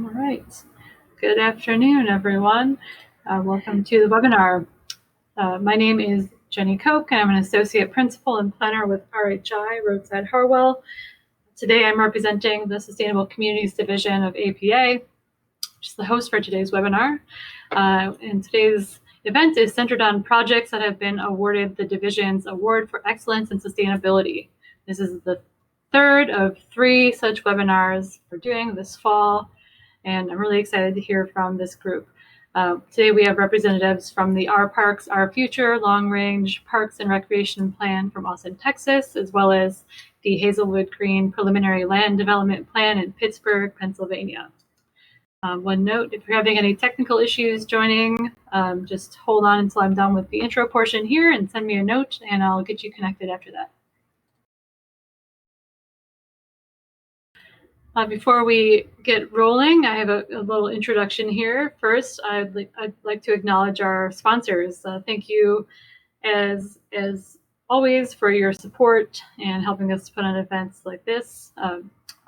All right. Good afternoon, everyone. Welcome to the webinar. My name is Jenny Koch, and I'm an associate principal and planner with RHI Roadside Harwell. Today, I'm representing the Sustainable Communities Division of APA, which is the host for today's webinar. And today's event is centered on projects that have been awarded the division's Award for Excellence in Sustainability. This is the third of 3 such webinars we're doing this fall, and I'm really excited to hear from this group. Today we have representatives from the Our Parks, Our Future long-range Parks and Recreation Plan from Austin, Texas, as well as the Hazelwood Green Preliminary Land Development Plan in Pittsburgh, Pennsylvania. One note, if you're having any technical issues joining, just hold on until I'm done with the intro portion here and send me a note and I'll get you connected after that. Before we get rolling, I have a little introduction here. First, I'd like to acknowledge our sponsors. Thank you, as always, for your support and helping us put on events like this.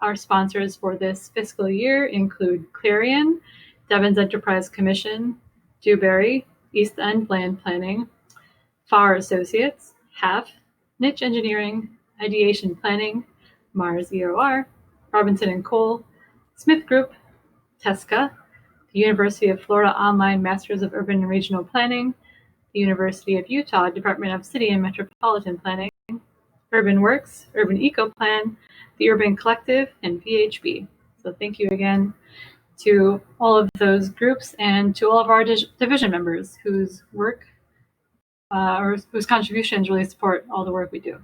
Our sponsors for this fiscal year include Clarion, Devon's Enterprise Commission, Dewberry, East End Land Planning, Farr Associates, HAF, Niche Engineering, Ideation Planning, Mars EOR, Robinson & Cole, Smith Group, TESCA, the University of Florida Online Masters of Urban and Regional Planning, the University of Utah Department of City and Metropolitan Planning, Urban Works, Urban Eco Plan, the Urban Collective, and VHB. So thank you again to all of those groups and to all of our division members whose work or whose contributions really support all the work we do.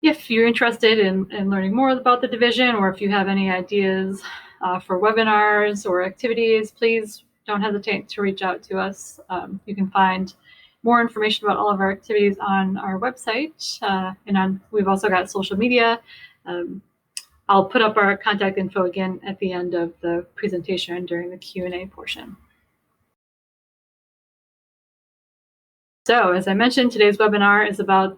If you're interested in learning more about the division, or if you have any ideas for webinars or activities, please don't hesitate to reach out to us. You can find more information about all of our activities on our website, and we've also got social media. I'll put up our contact info again at the end of the presentation during the Q&A portion. So, as I mentioned, today's webinar is about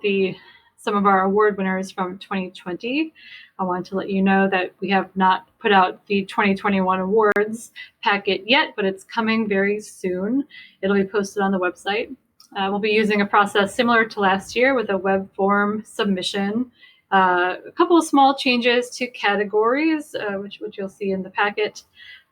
some of our award winners from 2020. I want to let you know that we have not put out the 2021 awards packet yet, but it's coming very soon. It'll be posted on the website. We'll be using a process similar to last year with a web form submission, a couple of small changes to categories, which you'll see in the packet.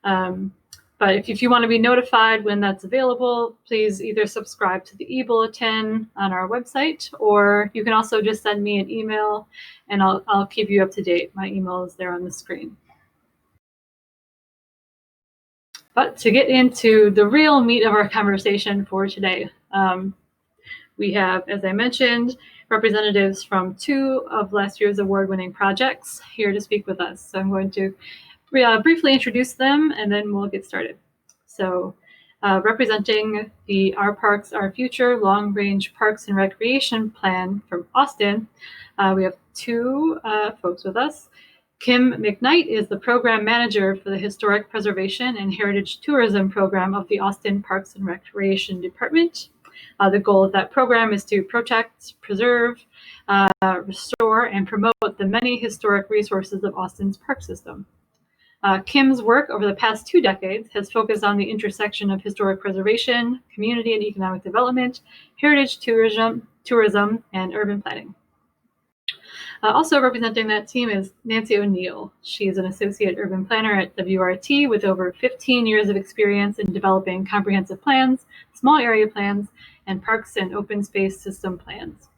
But if you want to be notified when that's available, please either subscribe to the e-bulletin on our website, or you can also just send me an email and I'll keep you up to date. My email is there on the screen. But to get into the real meat of our conversation for today, we have, as I mentioned, representatives from 2 of last year's award-winning projects here to speak with us. So I'm going to briefly introduce them, and then we'll get started. So representing the Our Parks, Our Future long-range Parks and Recreation Plan from Austin, we have 2 folks with us. Kim McKnight is the program manager for the Historic Preservation and Heritage Tourism program of the Austin Parks and Recreation Department. The goal of that program is to protect, preserve, restore, and promote the many historic resources of Austin's park system. Kim's work over the past 2 decades has focused on the intersection of historic preservation, community and economic development, heritage tourism, and urban planning. Also representing that team is Nancy O'Neill. She is an associate urban planner at WRT with over 15 years of experience in developing comprehensive plans, small area plans, and parks and open space system plans.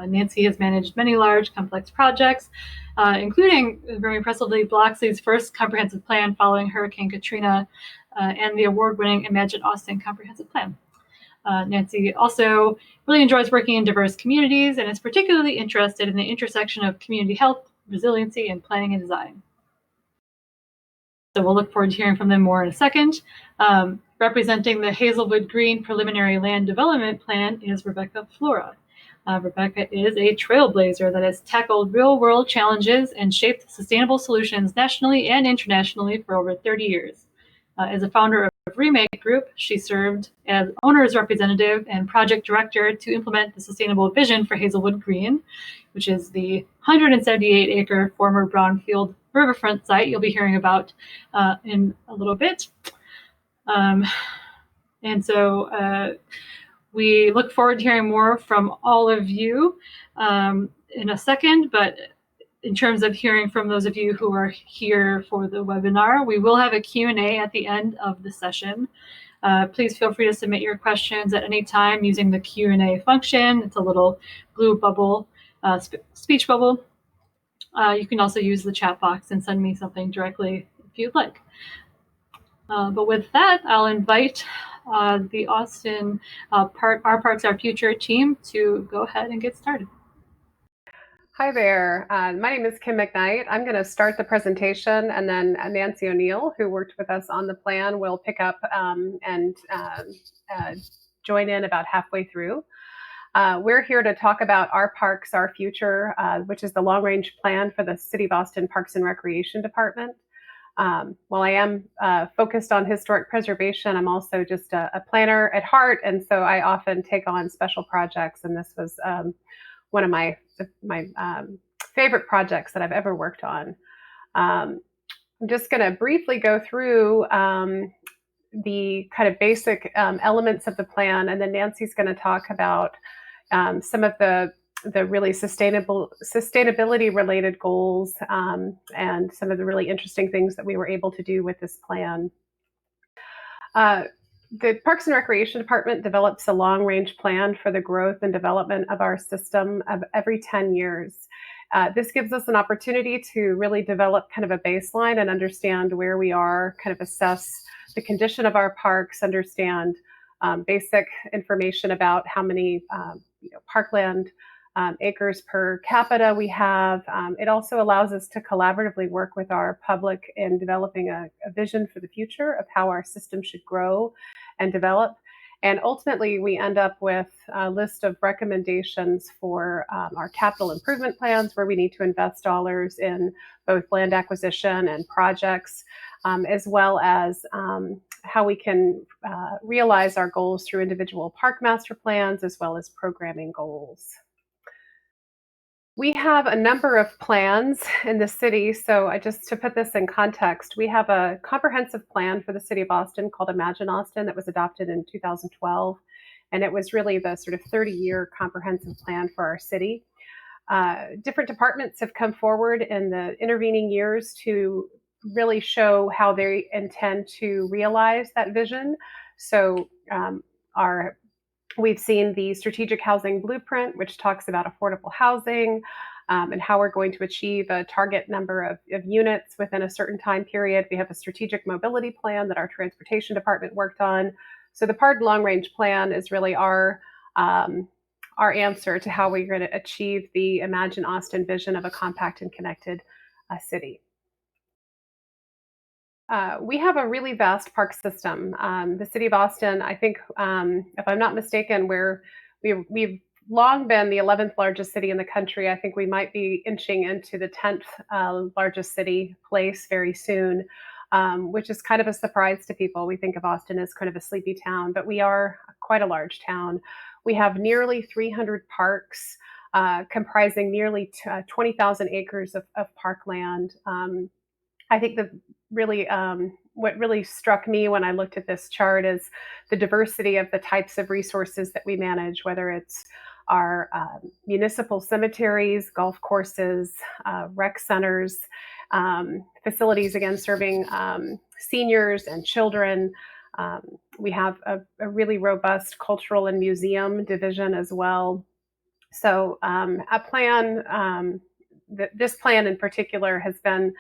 Nancy has managed many large, complex projects, including, very impressively, Biloxi's first comprehensive plan following Hurricane Katrina and the award-winning Imagine Austin comprehensive plan. Nancy also really enjoys working in diverse communities and is particularly interested in the intersection of community health, resiliency, and planning and design. So we'll look forward to hearing from them more in a second. Representing the Hazelwood Green Preliminary Land Development Plan is Rebecca Flora. Rebecca is a trailblazer that has tackled real-world challenges and shaped sustainable solutions nationally and internationally for over 30 years. As a founder of ReMake Group, she served as owner's representative and project director to implement the sustainable vision for Hazelwood Green, which is the 178-acre former brownfield riverfront site you'll be hearing about in a little bit. And so we look forward to hearing more from all of you in a second, but in terms of hearing from those of you who are here for the webinar, we will have a Q&A at the end of the session. Please feel free to submit your questions at any time using the Q&A function. It's a little blue bubble, speech bubble. You can also use the chat box and send me something directly if you'd like. But with that, I'll invite the Austin Our Parks, Our Future team to go ahead and get started. Hi there. My name is Kim McKnight. I'm going to start the presentation, and then Nancy O'Neill, who worked with us on the plan, will pick up and join in about halfway through. We're here to talk about Our Parks, Our Future, which is the long-range plan for the City of Austin Parks and Recreation Department. While I am focused on historic preservation, I'm also just a planner at heart, and so I often take on special projects, and this was one of my favorite projects that I've ever worked on. I'm just going to briefly go through the kind of basic elements of the plan, and then Nancy's going to talk about some of the really sustainability related goals and some of the really interesting things that we were able to do with this plan. The Parks and Recreation Department develops a long-range plan for the growth and development of our system of every 10 years. This gives us an opportunity to really develop kind of a baseline and understand where we are, kind of assess the condition of our parks, understand basic information about how many parkland acres per capita we have. It also allows us to collaboratively work with our public in developing a vision for the future of how our system should grow and develop. And ultimately, we end up with a list of recommendations for our capital improvement plans, where we need to invest dollars in both land acquisition and projects, as well as how we can realize our goals through individual park master plans, as well as programming goals. We have a number of plans in the city. So just to put this in context, we have a comprehensive plan for the city of Austin called Imagine Austin that was adopted in 2012. And it was really the sort of 30-year comprehensive plan for our city. Different departments have come forward in the intervening years to really show how they intend to realize that vision. So we've seen the strategic housing blueprint, which talks about affordable housing and how we're going to achieve a target number of units within a certain time period. We have a strategic mobility plan that our transportation department worked on. So the PARD long-range plan is really our answer to how we're going to achieve the Imagine Austin vision of a compact and connected city. We have a really vast park system. The city of Austin, I think, if I'm not mistaken, we've long been the 11th largest city in the country. I think we might be inching into the 10th largest city place very soon, which is kind of a surprise to people. We think of Austin as kind of a sleepy town, but we are quite a large town. We have nearly 300 parks, comprising nearly 20,000 acres of parkland. I think what really struck me when I looked at this chart is the diversity of the types of resources that we manage, whether it's our municipal cemeteries, golf courses, rec centers, facilities, again, serving seniors and children. We have a really robust cultural and museum division as well. So this plan in particular has been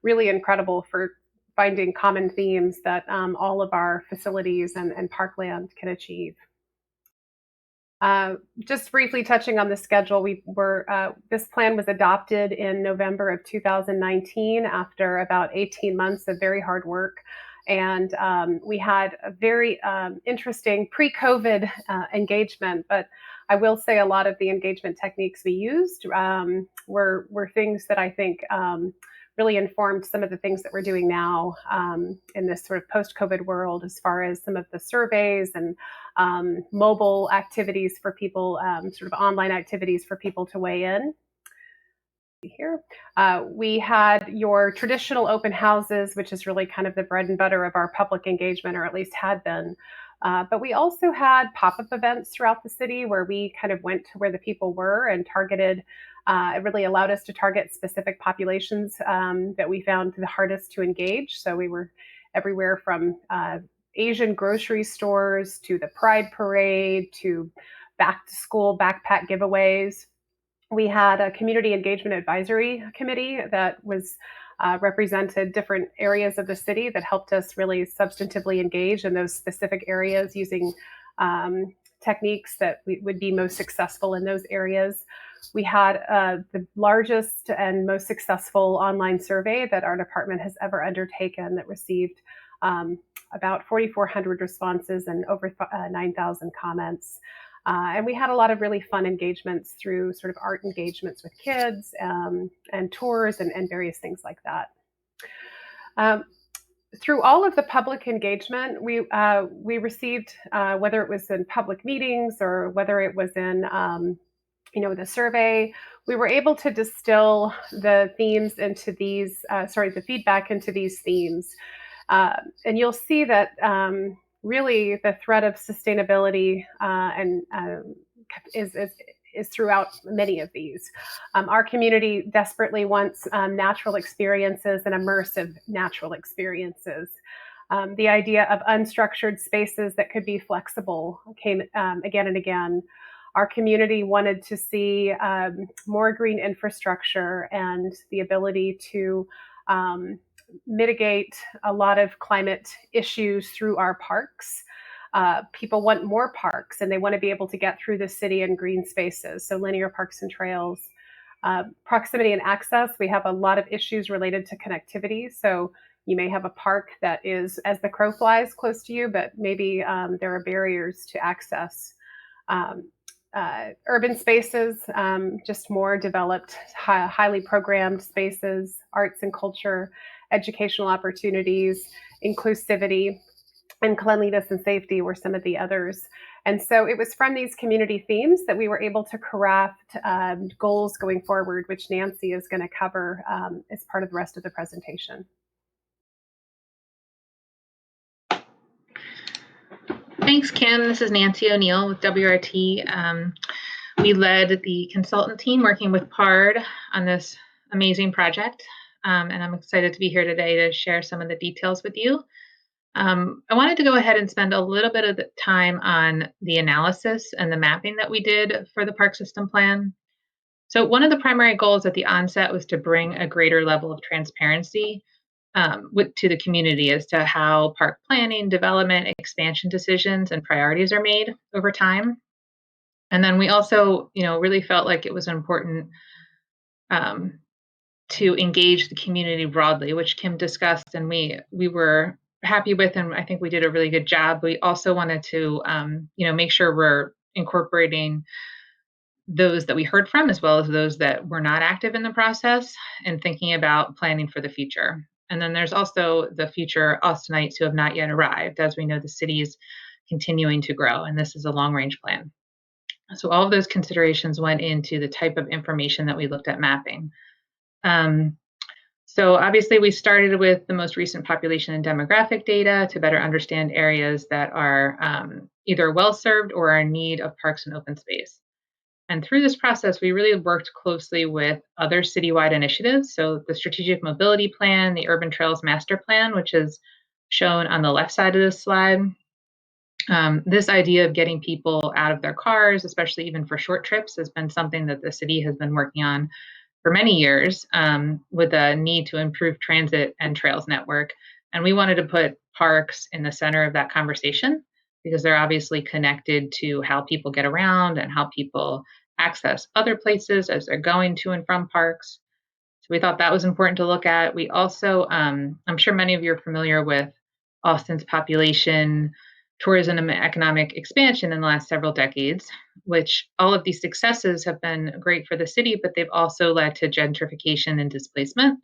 really incredible for finding common themes that all of our facilities and parkland can achieve. Just briefly touching on the schedule, this plan was adopted in November of 2019 after about 18 months of very hard work. And we had a very interesting pre-COVID engagement, but I will say a lot of the engagement techniques we used were things that I think really informed some of the things that we're doing now in this sort of post-COVID world, as far as some of the surveys and mobile activities for people, sort of online activities for people to weigh in. here. We had your traditional open houses, which is really kind of the bread and butter of our public engagement, or at least had been. But we also had pop-up events throughout the city where we kind of went to where the people were and targeted. It really allowed us to target specific populations that we found the hardest to engage. So we were everywhere from Asian grocery stores to the Pride Parade to back to school backpack giveaways. We had a community engagement advisory committee that was represented different areas of the city that helped us really substantively engage in those specific areas using techniques that would be most successful in those areas. We had the largest and most successful online survey that our department has ever undertaken that received about 4,400 responses and over 9,000 comments. And we had a lot of really fun engagements through sort of art engagements with kids and tours and various things like that. Through all of the public engagement, we received, whether it was in public meetings or whether it was in the survey, we were able to distill the themes into these, the feedback into these themes. And you'll see that really the thread of sustainability is throughout many of these. Our community desperately wants natural experiences and immersive natural experiences. The idea of unstructured spaces that could be flexible came again and again. Our community wanted to see more green infrastructure and the ability to mitigate a lot of climate issues through our parks. People want more parks and they want to be able to get through the city in green spaces, so linear parks and trails. Proximity and access, we have a lot of issues related to connectivity. So you may have a park that is, as the crow flies, close to you, but maybe there are barriers to access. Urban spaces, just more developed, highly programmed spaces, arts and culture, educational opportunities, inclusivity, and cleanliness and safety were some of the others. And so it was from these community themes that we were able to craft goals going forward, which Nancy is going to cover as part of the rest of the presentation. Thanks, Kim. This is Nancy O'Neill with WRT. We led the consultant team working with PARD on this amazing project, and I'm excited to be here today to share some of the details with you. I wanted to go ahead and spend a little bit of the time on the analysis and the mapping that we did for the park system plan. So one of the primary goals at the onset was to bring a greater level of transparency to the community as to how park planning, development, expansion decisions, and priorities are made over time. And then we also, really felt like it was important to engage the community broadly, which Kim discussed, and we were happy with, and I think we did a really good job. We also wanted to, make sure we're incorporating those that we heard from, as well as those that were not active in the process, and thinking about planning for the future. And then there's also the future Austinites who have not yet arrived. As we know, the city is continuing to grow, and this is a long-range plan. So all of those considerations went into the type of information that we looked at mapping. So obviously we started with the most recent population and demographic data to better understand areas that are either well-served or are in need of parks and open space. And through this process, we really worked closely with other citywide initiatives. So the Strategic Mobility Plan, the Urban Trails Master Plan, which is shown on the left side of this slide. This idea of getting people out of their cars, especially even for short trips, has been something that the city has been working on for many years, with a need to improve transit and trails network. And we wanted to put parks in the center of that conversation, because they're obviously connected to how people get around and how people access other places as they're going to and from parks. So we thought that was important to look at. We also, I'm sure many of you are familiar with Austin's population, tourism, and economic expansion in the last several decades, which all of these successes have been great for the city, but they've also led to gentrification and displacement.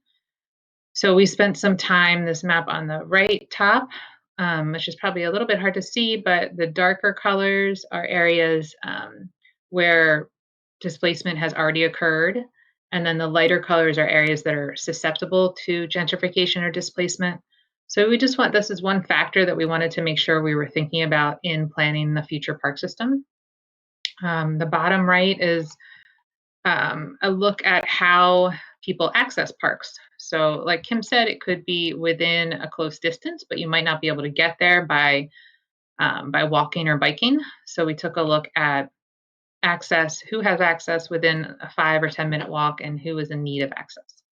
So we spent some time, this map on the right top, which is probably a little bit hard to see, but the darker colors are areas where displacement has already occurred, And then the lighter colors are areas that are susceptible to gentrification or displacement. So we just want, this is one factor that we wanted to make sure we were thinking about in planning the future park system. The bottom right is a look at how people access parks. So like Kim said, it could be within a close distance, but you might not be able to get there by walking or biking. So we took a look at access, who has access within a 5 or 10 minute walk, and who is in need of access.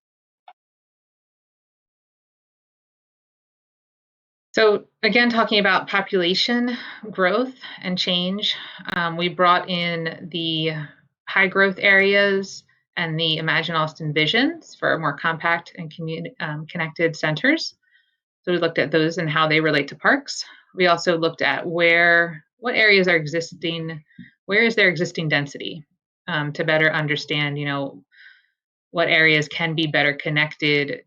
So again, talking about population growth and change, we brought in the high growth areas and the Imagine Austin visions for more compact and connected centers. So we looked at those and how they relate to parks. We also looked at what areas are existing, where is their existing density, to better understand, what areas can be better connected.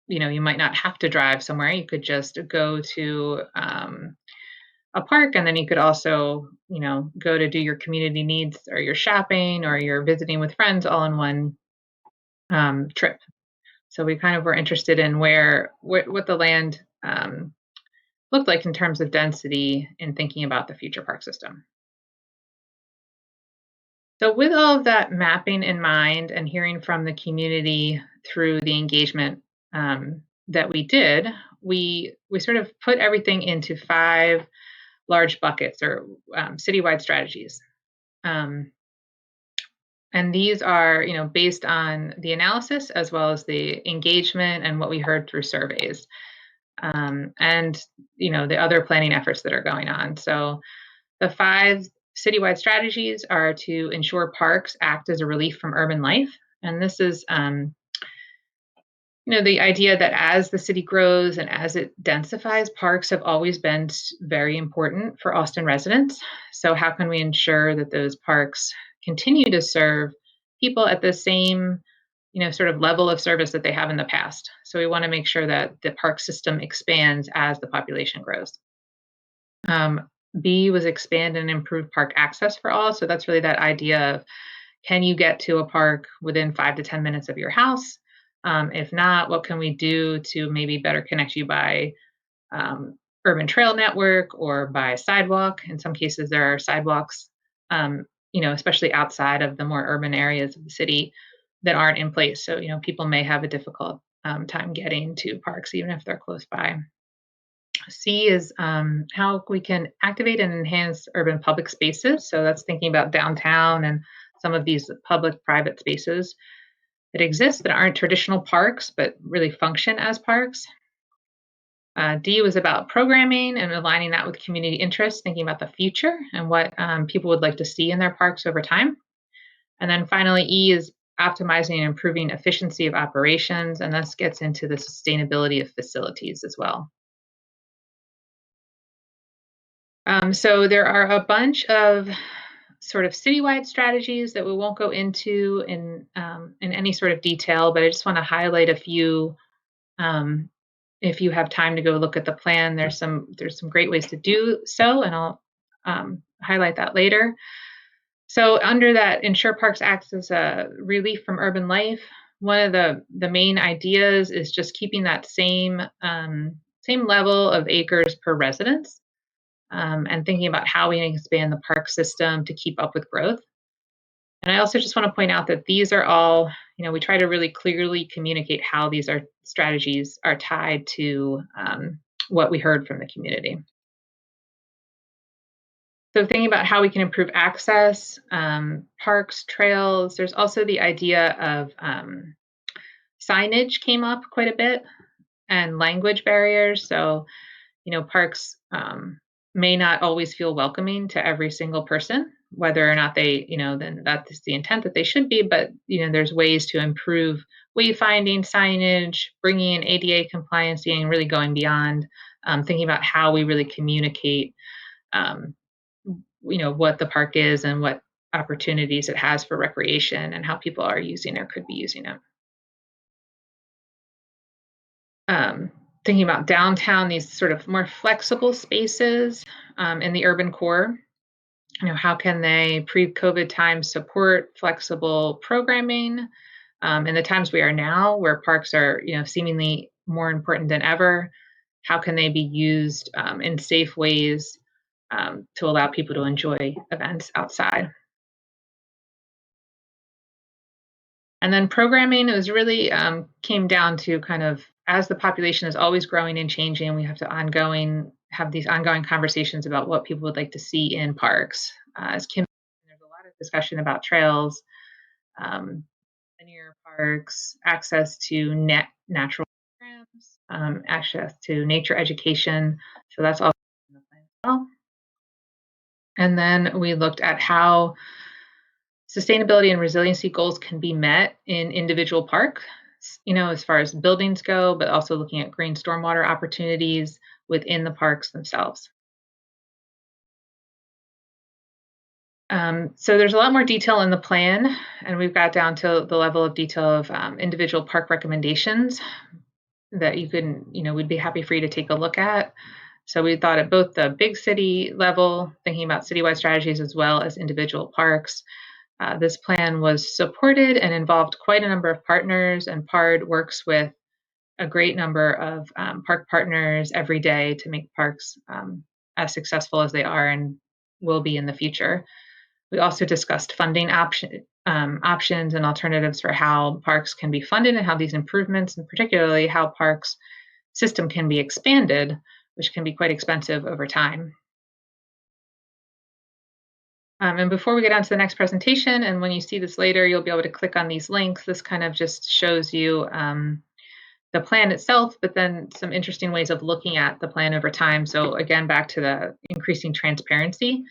You might not have to drive somewhere. You could just go to a park, and then you could also, go to do your community needs or your shopping or your visiting with friends all in one trip. So we kind of were interested in what the land looked like in terms of density in thinking about the future park system. So with all of that mapping in mind and hearing from the community through the engagement that we did, we sort of put everything into 5 large buckets or citywide strategies. And these are, based on the analysis as well as the engagement and what we heard through surveys. And, the other planning efforts that are going on. So the 5 citywide strategies are to ensure parks act as a relief from urban life. And this is, the idea that as the city grows and as it densifies, parks have always been very important for Austin residents. So how can we ensure that those parks continue to serve people at the same, sort of level of service that they have in the past? So we want to make sure that the park system expands as the population grows. B was expand and improve park access for all. So that's really that idea of, can you get to a park within 5 to 10 minutes of your house? If not, what can we do to maybe better connect you by urban trail network or by sidewalk? In some cases, there are sidewalks, especially outside of the more urban areas of the city that aren't in place. So, people may have a difficult time getting to parks, even if they're close by. C is how we can activate and enhance urban public spaces. So that's thinking about downtown and some of these public-private spaces that exist that aren't traditional parks, but really function as parks. D was about programming and aligning that with community interests, thinking about the future and what people would like to see in their parks over time. And then finally, E is optimizing and improving efficiency of operations, and this gets into the sustainability of facilities as well. So there are a bunch of sort of citywide strategies that we won't go into in any sort of detail, but I just want to highlight a few. If you have time to go look at the plan, there's some great ways to do so, and I'll highlight that later. So under that, ensure parks act as a relief from urban life. One of the main ideas is just keeping that same level of acres per residence. And thinking about how we expand the park system to keep up with growth. And I also just want to point out that these are all, we try to really clearly communicate how these strategies are tied to what we heard from the community. So thinking about how we can improve access, parks, trails, there's also the idea of signage came up quite a bit, and language barriers. So, parks may not always feel welcoming to every single person, whether or not they, then that's the intent that they should be. But, there's ways to improve wayfinding, signage, bringing in ADA compliance, and really going beyond, thinking about how we really communicate, what the park is and what opportunities it has for recreation and how people are using or could be using it. Thinking about downtown, these sort of more flexible spaces in the urban core. how can they pre-COVID times support flexible programming in the times we are now, where parks are seemingly more important than ever? How can they be used in safe ways to allow people to enjoy events outside? And then programming, it was really came down to kind of, as the population is always growing and changing, we have to have these ongoing conversations about what people would like to see in parks. As Kim, there's a lot of discussion about trails, linear parks, access to natural programs, access to nature education. So that's all in the plan as well. And then we looked at how sustainability and resiliency goals can be met in individual parks, as far as buildings go, but also looking at green stormwater opportunities within the parks themselves. So there's a lot more detail in the plan, and we've got down to the level of detail of individual park recommendations that we'd be happy for you to take a look at. So we thought at both the big city level, thinking about citywide strategies as well as individual parks. This plan was supported and involved quite a number of partners, and PARD works with a great number of park partners every day to make parks as successful as they are and will be in the future. We also discussed funding options and alternatives for how parks can be funded and how these improvements, and particularly how parks system can be expanded, which can be quite expensive over time. And before we get on to the next presentation, and when you see this later, you'll be able to click on these links. This kind of just shows you the plan itself, but then some interesting ways of looking at the plan over time. So again, back to the increasing transparency.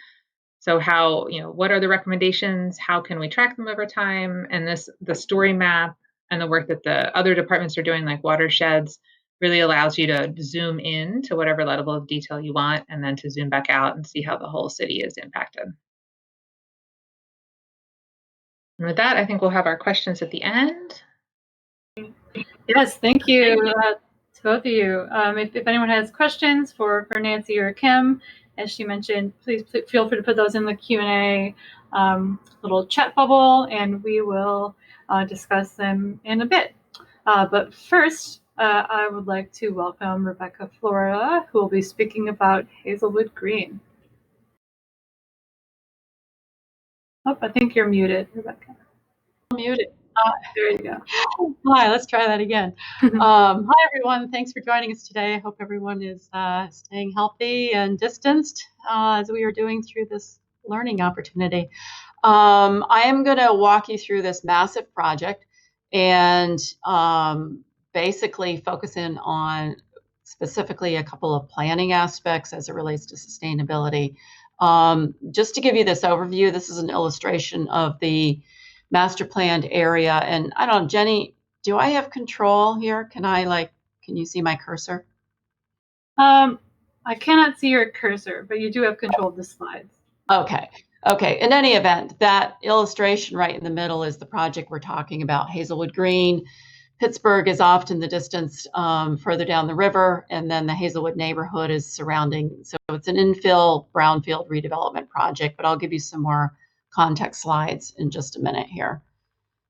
So what are the recommendations? How can we track them over time? And the story map and the work that the other departments are doing, like watersheds, really allows you to zoom in to whatever level of detail you want, and then to zoom back out and see how the whole city is impacted. And with that, I think we'll have our questions at the end. Yes, thank you to both of you. If anyone has questions for Nancy or Kim, as she mentioned, please feel free to put those in the Q&A little chat bubble, and we will discuss them in a bit. But first, I would like to welcome Rebecca Flora, who will be speaking about Hazelwood Green. Oh, I think you're muted, Rebecca. Muted. There you go. Hi, let's try that again. Hi, everyone. Thanks for joining us today. I hope everyone is staying healthy and distanced as we are doing through this learning opportunity. I am going to walk you through this massive project and basically focus in on specifically a couple of planning aspects as it relates to sustainability. Just to give you this overview, this is an illustration of the master planned area. And I don't know, Jenny, do I have control here? Can you see my cursor? I cannot see your cursor, but you do have control of the slides. Okay. In any event, that illustration right in the middle is the project we're talking about, Hazelwood Green. Pittsburgh is off in the distance further down the river, and then the Hazelwood neighborhood is surrounding. So it's an infill brownfield redevelopment project, but I'll give you some more context slides in just a minute here.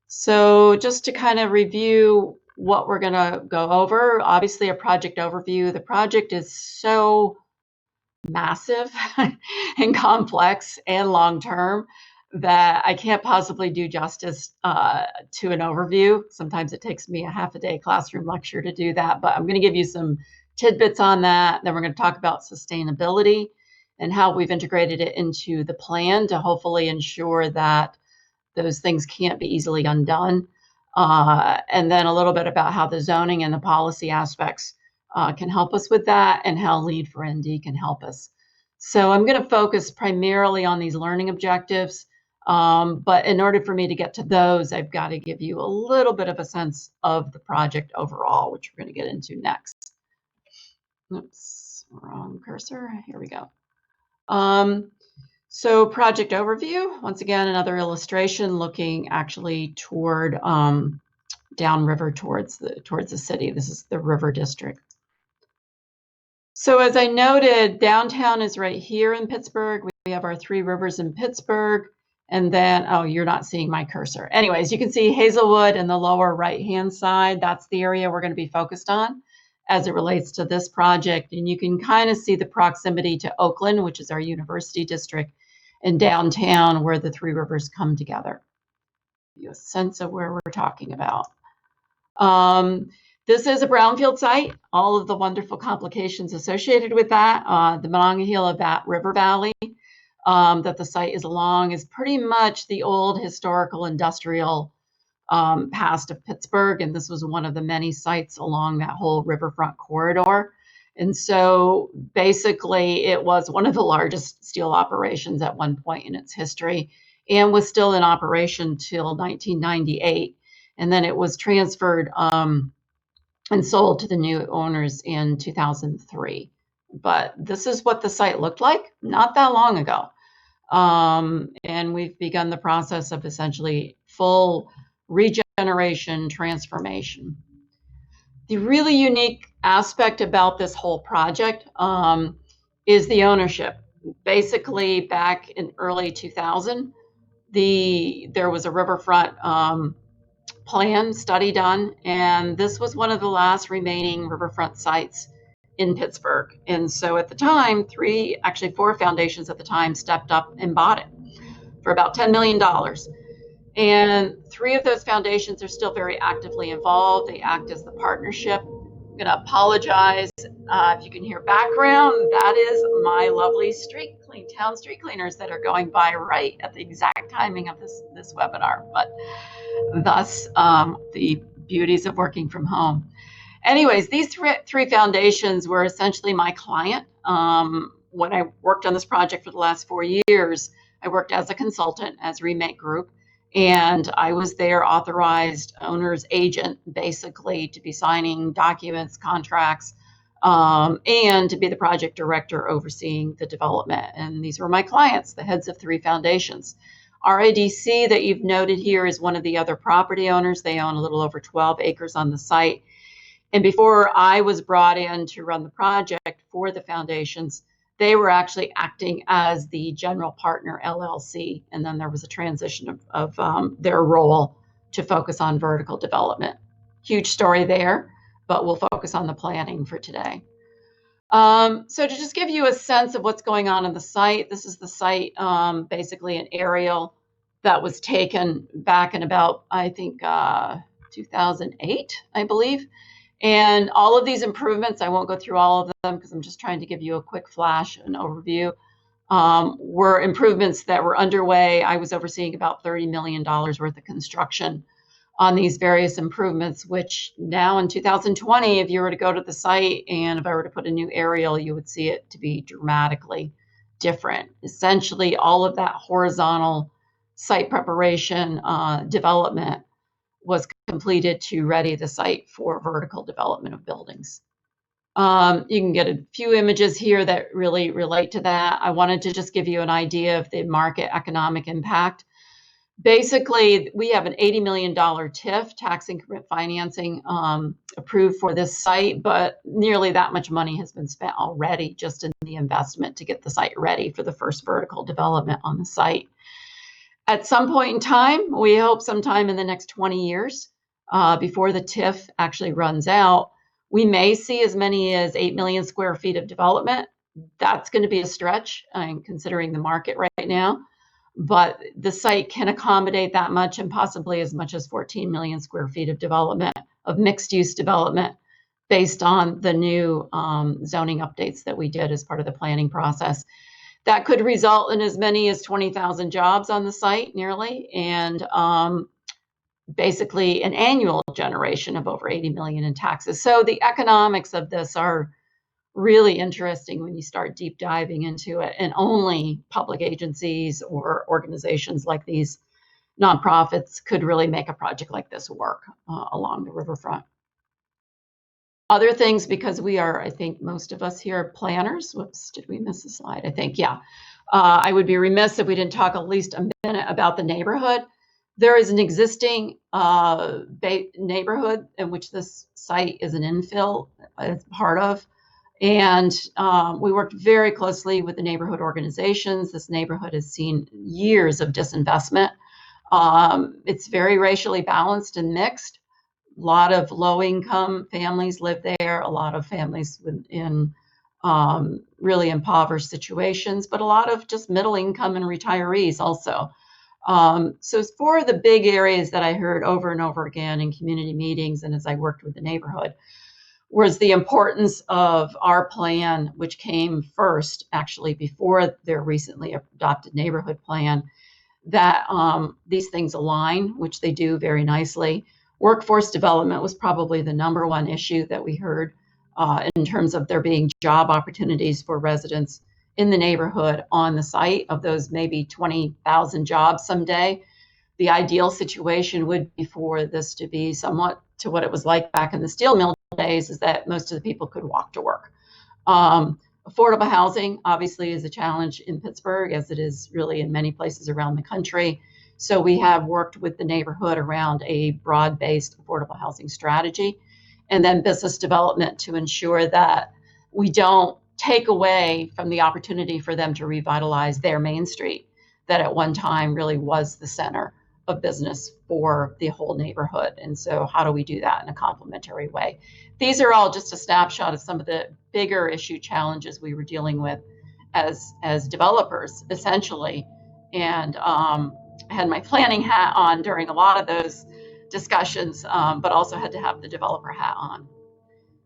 So just to kind of review what we're going to go over, obviously a project overview. The project is so massive and complex and long-term that I can't possibly do justice to an overview. Sometimes it takes me a half a day classroom lecture to do that, but I'm going to give you some tidbits on that. Then we're going to talk about sustainability and how we've integrated it into the plan to hopefully ensure that those things can't be easily undone. And then a little bit about how the zoning and the policy aspects can help us with that, and how Lead for ND can help us. So I'm going to focus primarily on these learning objectives. But in order for me to get to those, I've got to give you a little bit of a sense of the project overall, which we're going to get into next. Oops, wrong cursor. Here we go. So project overview, once again, another illustration looking actually toward downriver towards the city. This is the River District. So as I noted, downtown is right here in Pittsburgh. we have our three rivers in Pittsburgh. And then, oh, you're not seeing my cursor. Anyways, you can see Hazelwood in the lower right-hand side. That's the area we're going to be focused on as it relates to this project. And you can kind of see the proximity to Oakland, which is our university district, and downtown where the three rivers come together. Give you a sense of where we're talking about. This is a brownfield site. All of the wonderful complications associated with that, the Monongahela River Valley that the site is along is pretty much the old historical industrial past of Pittsburgh. And this was one of the many sites along that whole riverfront corridor. And so basically it was one of the largest steel operations at one point in its history and was still in operation till 1998. And then it was transferred and sold to the new owners in 2003. But this is what the site looked like not that long ago. And we've begun the process of essentially full regeneration transformation. The really unique aspect about this whole project is the ownership. Basically, back in early 2000, there was a riverfront plan study done, and this was one of the last remaining riverfront sites in Pittsburgh. And so at the time, four foundations at the time stepped up and bought it for about $10 million. And three of those foundations are still very actively involved. They act as the partnership. I'm going to apologize if you can hear background. That is my lovely town street cleaners that are going by right at the exact timing of this webinar, but thus the beauties of working from home. Anyways, these three foundations were essentially my client. When I worked on this project for the last 4 years, I worked as a consultant as ReMake Group, and I was their authorized owner's agent, basically to be signing documents, contracts, and to be the project director overseeing the development. And these were my clients, the heads of three foundations. RADC that you've noted here is one of the other property owners. They own a little over 12 acres on the site. And before I was brought in to run the project for the foundations, they were actually acting as the general partner LLC. And then there was a transition of their role to focus on vertical development. Huge story there, but we'll focus on the planning for today. So to just give you a sense of what's going on the site, this is the site, basically an aerial that was taken back in about, I think, 2008, I believe. And all of these improvements, I won't go through all of them because I'm just trying to give you a quick flash and overview, were improvements that were underway. I was overseeing about $30 million worth of construction on these various improvements, which now in 2020, if you were to go to the site and if I were to put a new aerial, you would see it to be dramatically different. Essentially, all of that horizontal site preparation development was completed to ready the site for vertical development of buildings. You can get a few images here that really relate to that. I wanted to just give you an idea of the market economic impact. Basically, we have an $80 million TIF, tax increment financing, approved for this site, but nearly that much money has been spent already just in the investment to get the site ready for the first vertical development on the site. At some point in time, we hope sometime in the next 20 years, before the TIF actually runs out, we may see as many as 8 million square feet of development. That's going to be a stretch, considering the market right now. But the site can accommodate that much and possibly as much as 14 million square feet of development, of mixed-use development, based on the new zoning updates that we did as part of the planning process. That could result in as many as 20,000 jobs on the site, nearly, and basically an annual generation of over 80 million in taxes. So the economics of this are really interesting when you start deep diving into it, and only public agencies or organizations like these nonprofits could really make a project like this work along the riverfront. Other things, because we are, I think most of us here are planners. Whoops, did we miss a slide? I think, yeah. I would be remiss if we didn't talk at least a minute about the neighborhood. There is an existing neighborhood in which this site is an infill as part of. And we worked very closely with the neighborhood organizations. This neighborhood has seen years of disinvestment. It's very racially balanced and mixed. A lot of low-income families live there, a lot of families in really impoverished situations, but a lot of just middle income and retirees also. So for the big areas that I heard over and over again in community meetings and as I worked with the neighborhood was the importance of our plan, which came first, actually, before their recently adopted neighborhood plan, that these things align, which they do very nicely. Workforce development was probably the number one issue that we heard in terms of there being job opportunities for residents in the neighborhood on the site. Of those maybe 20,000 jobs someday, the ideal situation would be for this to be somewhat to what it was like back in the steel mill days, is that most of the people could walk to work. Affordable housing obviously is a challenge in Pittsburgh, as it is really in many places around the country. So we have worked with the neighborhood around a broad-based affordable housing strategy, and then business development to ensure that we don't take away from the opportunity for them to revitalize their Main Street, that at one time really was the center of business for the whole neighborhood. And so how do we do that in a complementary way? These are all just a snapshot of some of the bigger issue challenges we were dealing with as developers, essentially. And I had my planning hat on during a lot of those discussions, but also had to have the developer hat on.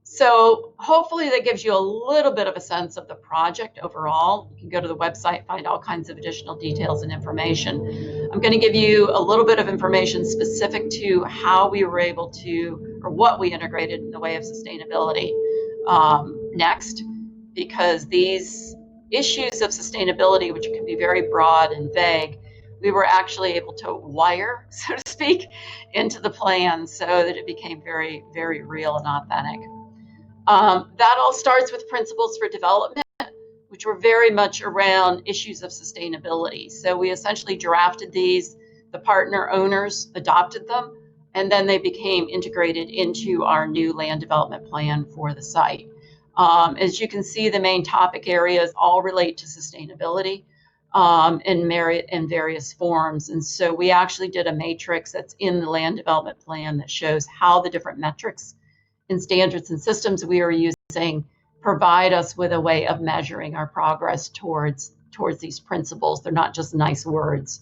So hopefully that gives you a little bit of a sense of the project overall. You can go to the website, find all kinds of additional details and information. I'm going to give you a little bit of information specific to how we were able to, or what we integrated in the way of sustainability next, because these issues of sustainability, which can be very broad and vague, we were actually able to wire, so to speak, into the plan so that it became very, very real and authentic. That all starts with principles for development, which were very much around issues of sustainability. So we essentially drafted these, the partner owners adopted them, and then they became integrated into our new land development plan for the site. As you can see, the main topic areas all relate to sustainability in various forms. And so we actually did a matrix that's in the land development plan that shows how the different metrics and standards and systems we are using provide us with a way of measuring our progress towards these principles. They're not just nice words.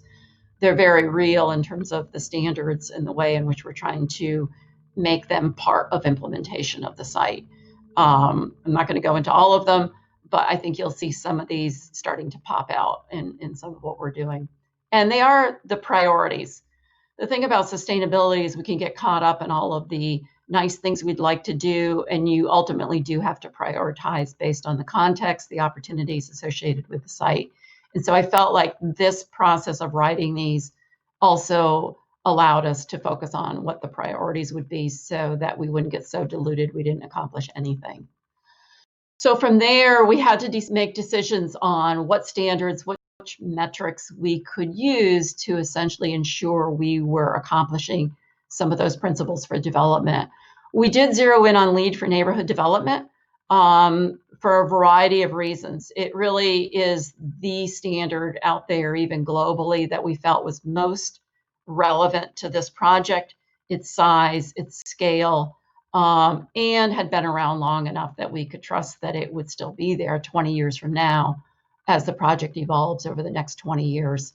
They're very real in terms of the standards and the way in which we're trying to make them part of implementation of the site. I'm not going to go into all of them, but I think you'll see some of these starting to pop out in some of what we're doing. And they are the priorities. The thing about sustainability is we can get caught up in all of the nice things we'd like to do, and you ultimately do have to prioritize based on the context, the opportunities associated with the site. And so I felt like this process of writing these also allowed us to focus on what the priorities would be so that we wouldn't get so diluted we didn't accomplish anything. So from there, we had to make decisions on what standards, which metrics we could use to essentially ensure we were accomplishing some of those principles for development. We did zero in on LEED for neighborhood development for a variety of reasons. It really is the standard out there, even globally, that we felt was most relevant to this project, its size, its scale, and had been around long enough that we could trust that it would still be there 20 years from now as the project evolves over the next 20 years.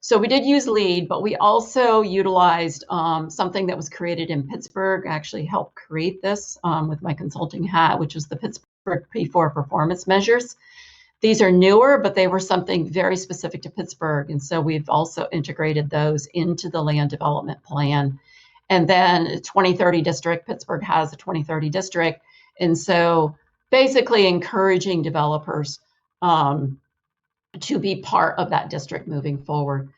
So we did use LEED, but we also utilized something that was created in Pittsburgh. I actually helped create this with my consulting hat, which was the Pittsburgh P4 performance measures. These are newer, but they were something very specific to Pittsburgh. And so we've also integrated those into the land development plan. And then 2030 district, Pittsburgh has a 2030 district. And so basically encouraging developers to be part of that district moving forward.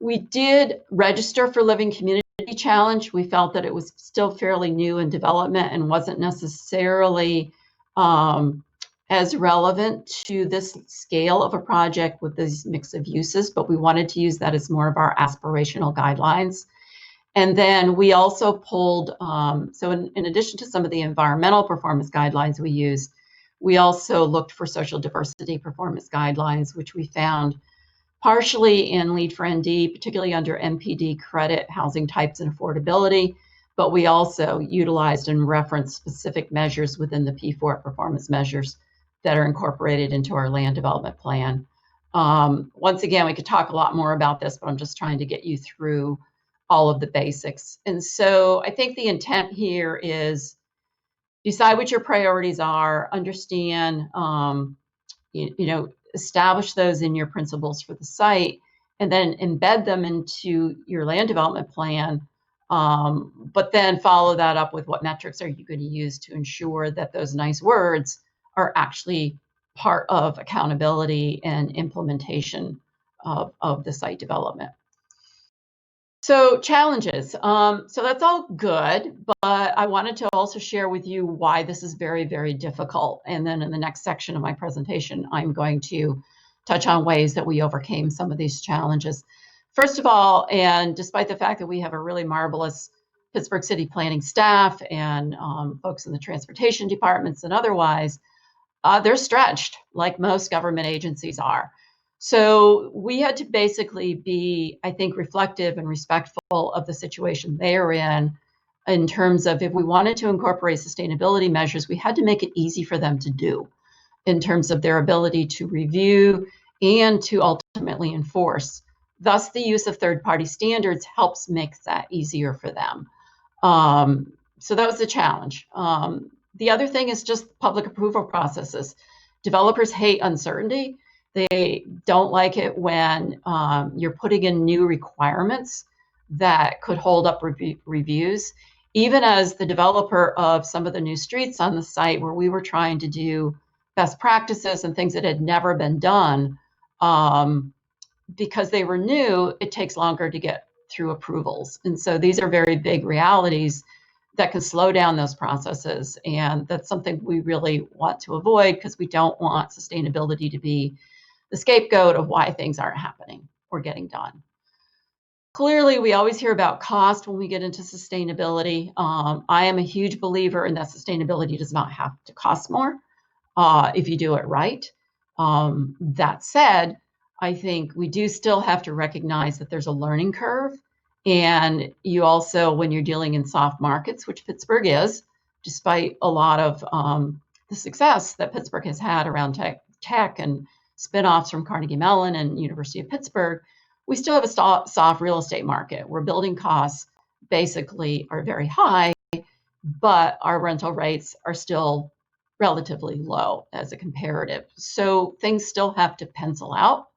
We did register for Living Community Challenge. We felt that it was still fairly new in development and wasn't necessarily as relevant to this scale of a project with this mix of uses, but we wanted to use that as more of our aspirational guidelines. And then we also pulled, so in addition to some of the environmental performance guidelines we used, We also looked for social diversity performance guidelines, which we found partially in Lead for ND, particularly under MPD credit, housing types, and affordability. But we also utilized and referenced specific measures within the P4 performance measures that are incorporated into our land development plan. Once again, we could talk a lot more about this, but I'm just trying to get you through all of the basics. And so I think the intent here is decide what your priorities are, understand, establish those in your principles for the site, and then embed them into your land development plan. But then follow that up with what metrics are you going to use to ensure that those nice words are actually part of accountability and implementation of the site development. So challenges. So that's all good, but I wanted to also share with you why this is very, very difficult. And then in the next section of my presentation, I'm going to touch on ways that we overcame some of these challenges. First of all, and despite the fact that we have a really marvelous Pittsburgh City planning staff and folks in the transportation departments and otherwise, they're stretched like most government agencies are. So we had to basically be, I think, reflective and respectful of the situation they are in terms of if we wanted to incorporate sustainability measures, we had to make it easy for them to do in terms of their ability to review and to ultimately enforce. Thus, the use of third-party standards helps make that easier for them. So that was the challenge. The other thing is just public approval processes. Developers hate uncertainty. They don't like it when you're putting in new requirements that could hold up reviews. Even as the developer of some of the new streets on the site where we were trying to do best practices and things that had never been done, because they were new, it takes longer to get through approvals. And so these are very big realities that can slow down those processes. And that's something we really want to avoid because we don't want sustainability to be the scapegoat of why things aren't happening or getting done. Clearly, we always hear about cost when we get into sustainability. I am a huge believer in that sustainability does not have to cost more if you do it right. That said, I think we do still have to recognize that there's a learning curve. And you also, when you're dealing in soft markets, which Pittsburgh is, despite a lot of the success that Pittsburgh has had around tech and spinoffs from Carnegie Mellon and University of Pittsburgh, we still have a soft real estate market where building costs basically are very high, but our rental rates are still relatively low as a comparative. So things still have to pencil out,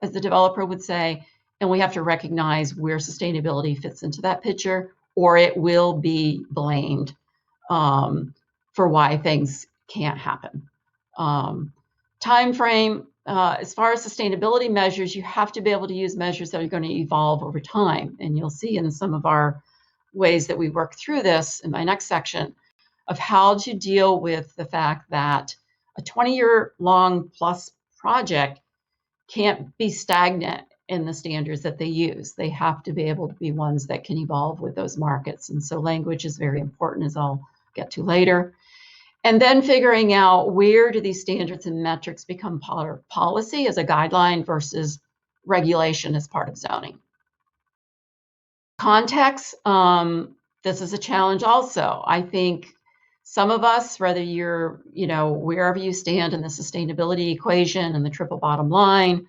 as the developer would say, and we have to recognize where sustainability fits into that picture, or it will be blamed for why things can't happen. Time frame, as far as sustainability measures, you have to be able to use measures that are going to evolve over time. And you'll see in some of our ways that we work through this in my next section of how to deal with the fact that a 20-year long plus project can't be stagnant in the standards that they use. They have to be able to be ones that can evolve with those markets. And so language is very important, as I'll get to later. And then figuring out where do these standards and metrics become policy as a guideline versus regulation as part of zoning. Context, this is a challenge also. I think some of us, whether you're, wherever you stand in the sustainability equation and the triple bottom line,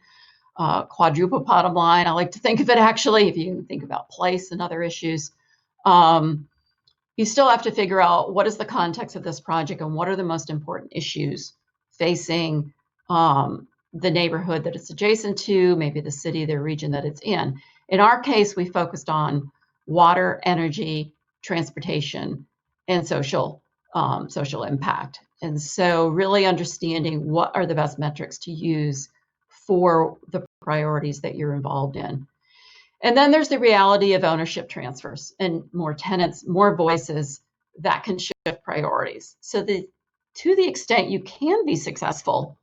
quadruple bottom line, I like to think of it actually, if you think about place and other issues, you still have to figure out what is the context of this project and what are the most important issues facing the neighborhood that it's adjacent to, maybe the city, the region that it's in. In our case, we focused on water, energy, transportation, and social impact. And so really understanding what are the best metrics to use for the priorities that you're involved in. And then there's the reality of ownership transfers and more tenants, more voices that can shift priorities. So to the extent you can be successful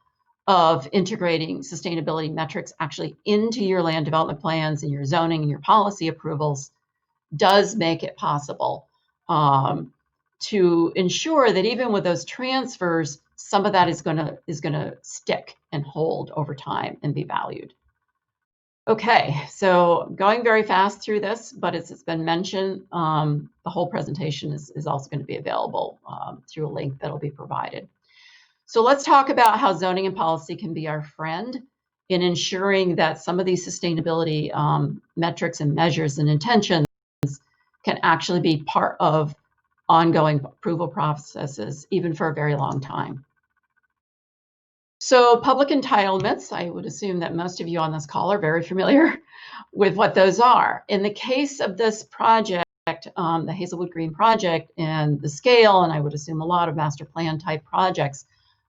of integrating sustainability metrics actually into your land development plans and your zoning and your policy approvals does make it possible to ensure that even with those transfers, some of that is going to stick and hold over time and be valued. Okay, so going very fast through this, but as it's been mentioned, the whole presentation is also going to be available through a link that'll be provided. So let's talk about how zoning and policy can be our friend in ensuring that some of these sustainability metrics and measures and intentions can actually be part of ongoing approval processes, even for a very long time. So public entitlements, I would assume that most of you on this call are very familiar with what those are. In the case of this project, the Hazelwood Green project and the scale, and I would assume a lot of master plan type projects,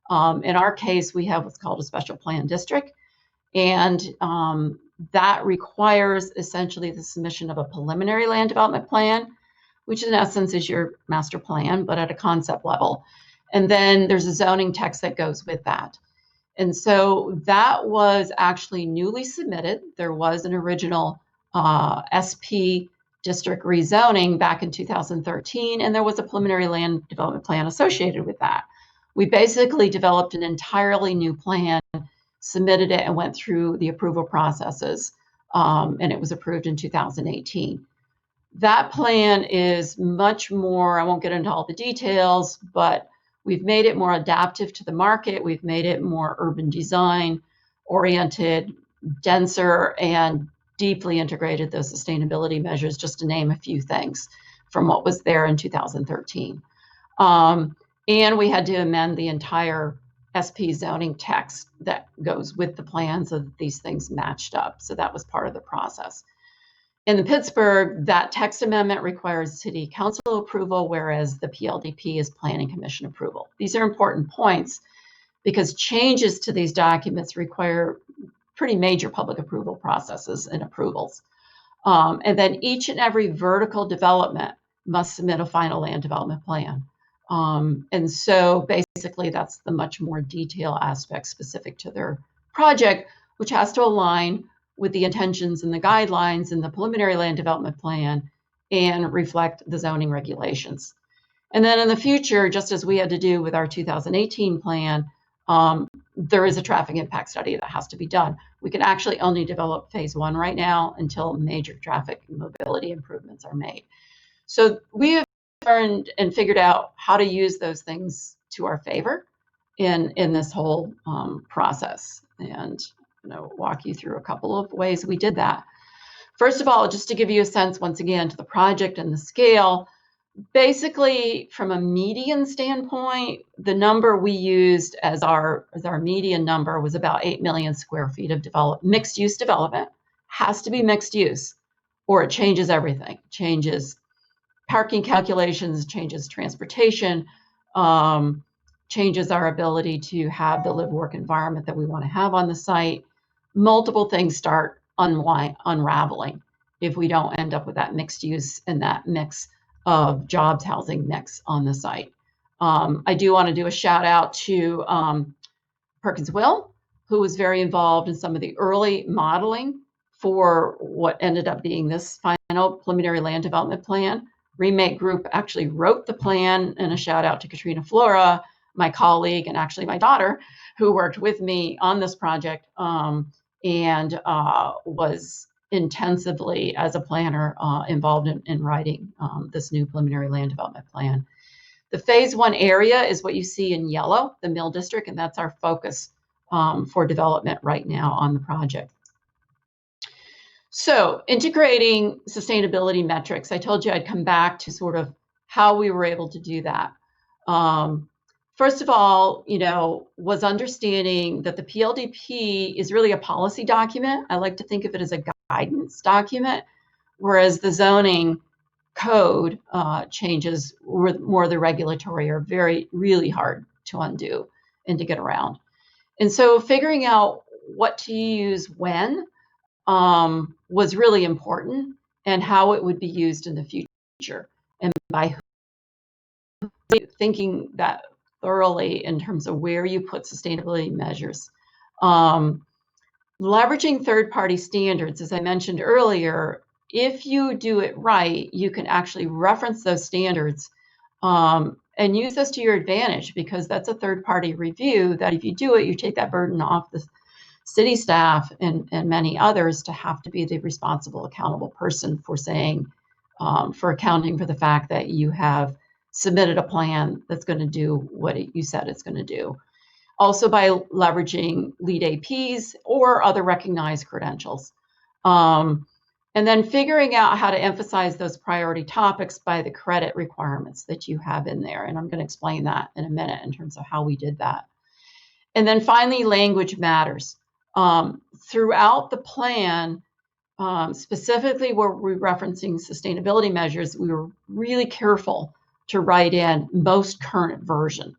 in our case, we have what's called a special plan district. And that requires essentially the submission of a preliminary land development plan, which in essence is your master plan, but at a concept level. And then there's a zoning text that goes with that. And so that was actually newly submitted. There was an original SP district rezoning back in 2013, and there was a preliminary land development plan associated with that. We basically developed an entirely new plan, submitted it, and went through the approval processes, and it was approved in 2018. That plan is much more, I won't get into all the details, but we've made it more adaptive to the market. We've made it more urban design oriented, denser, and deeply integrated those sustainability measures, just to name a few things from what was there in 2013. And we had to amend the entire SP zoning text that goes with the plan so that these things matched up. So that was part of the process. In the Pittsburgh, that text amendment requires city council approval, whereas the PLDP is planning commission approval. These are important points because changes to these documents require pretty major public approval processes and approvals. And then each and every vertical development must submit a final land development plan. And so basically that's the much more detailed aspect specific to their project, which has to align with the intentions and the guidelines in the preliminary land development plan and reflect the zoning regulations. And then in the future, just as we had to do with our 2018 plan, there is a traffic impact study that has to be done. We can actually only develop phase one right now until major traffic and mobility improvements are made. So we have learned and figured out how to use those things to our favor in this whole process. And walk you through a couple of ways we did that. First of all, just to give you a sense, once again, to the project and the scale, basically from a median standpoint, the number we used as our median number was about 8 million square feet of mixed use development. Has to be mixed use or it changes everything. Changes parking calculations, changes transportation, changes our ability to have the live work environment that we want to have on the site. Multiple things start unraveling if we don't end up with that mixed use and that mix of jobs, housing mix on the site. I do want to do a shout out to Perkins Will, who was very involved in some of the early modeling for what ended up being this final preliminary land development plan. ReMake Group actually wrote the plan, and a shout out to Katrina Flora, my colleague, and actually my daughter, who worked with me on this project and was intensively, as a planner, involved in writing this new preliminary land development plan. The phase one area is what you see in yellow, the Mill District, and that's our focus for development right now on the project. So integrating sustainability metrics, I told you I'd come back to sort of how we were able to do that. First of all, was understanding that the PLDP is really a policy document. I like to think of it as a guidance document, whereas the zoning code changes were more the regulatory are really hard to undo and to get around. And so figuring out what to use when was really important, and how it would be used in the future, and by thinking that thoroughly in terms of where you put sustainability measures. Leveraging third-party standards, as I mentioned earlier, if you do it right, you can actually reference those standards and use this to your advantage, because that's a third-party review that if you do it, you take that burden off the city staff and many others to have to be the responsible, accountable person for saying, for accounting for the fact that you have submitted a plan that's going to do what you said it's going to do. Also by leveraging lead APs or other recognized credentials. And then figuring out how to emphasize those priority topics by the credit requirements that you have in there. And I'm going to explain that in a minute in terms of how we did that. And then finally, language matters. Throughout the plan, specifically where we're referencing sustainability measures, we were really careful to write in most current version.